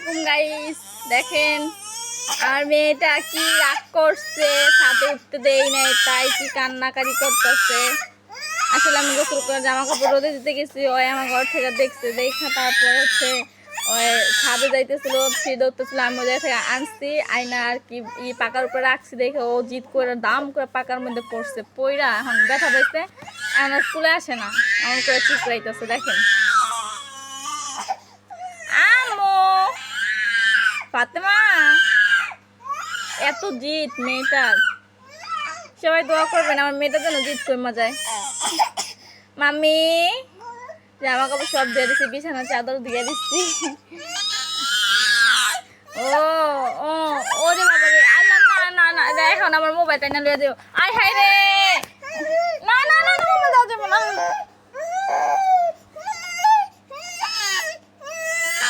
আলাইকুম গাইস, দেখেন আর মেয়েটা কি রাগ করছে, ছাদে উঠতে দেই নাই তাই কি কান্নাকারি করতেছে। আসলে আমি গোসল করে জামা কাপড় রোদে দিতে গেছি, ওই আমার ঘর থেকে দেখছে, দেখা তারপর হচ্ছে ওই ছাদে যাইতেছিল, সিঁড়ি উঠতেছিল, আমি ওই থেকে আনছি আয়না আর কি পাকার উপরে রাখছি, দেখে ও জিদ করে দাম করে পাকার মধ্যে পড়ছে, পইরা এখন ব্যথা পাইছে, আমার স্কুলে আসে না, আমার করে চিপড়াইতেছে। দেখেন ফাতেমা, এত জিদ মেয়েটার। সবাই দোয়া করবেন আমার মেয়েটার জন্য, জিদ কমা যায়। মাম্মি জামা কাপড় সব দিয়ে দিচ্ছি, বিছানা চাদর দিয়ে দিচ্ছি। ও ও ও রে বাবা রে, আল্লাহ না না না, এখন আমার মোবাইলটা না লিয়ে দিও। আয় হায় রে, না না না না, মোবাইল দাও, দেবো না।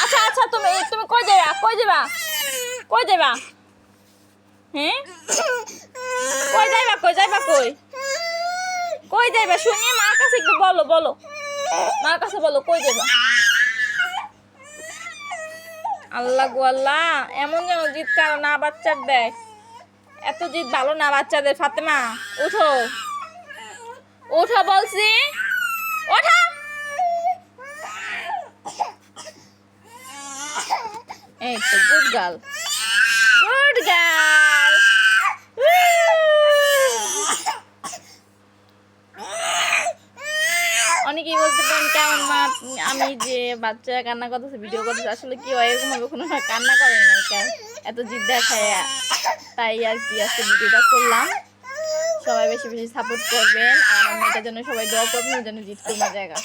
আচ্ছা আচ্ছা, তুমি তুমি কই যাবা, কই যাবা, কই যাবা? হ্যাঁ কই যাইবা, কই যাইবা, কই কই যাইবা? শুনিয়ে মার কাছে একটু বলো, বলো মার কাছে বলো, কই যাইবা? আল্লাহ গো আল্লাহ, এমন যেন জিদ কারো না বাচ্চার দেয়, এত জিদ ভালো না বাচ্চাদের। ফাতেমা উঠো, উঠো বলছি, ওঠো। এই তো গুড গার্ল, গুড গার্ল। অনেকেই বলতে পারেন কেমন মা আমি যে বাচ্চা কান্না করতেছে, ভিডিও করতেছে, আসলে কি হয় এরকম হবে, কোনো কান্না করে না, এত জিদ দেখায়, তাই আর কি আজকে ভিডিওটা করলাম। সবাই বেশি বেশি সাপোর্ট করবেন আর আমার মেয়েটার জন্য সবাই দোয়া করবেন, যেন জিদ কমে জায়গা।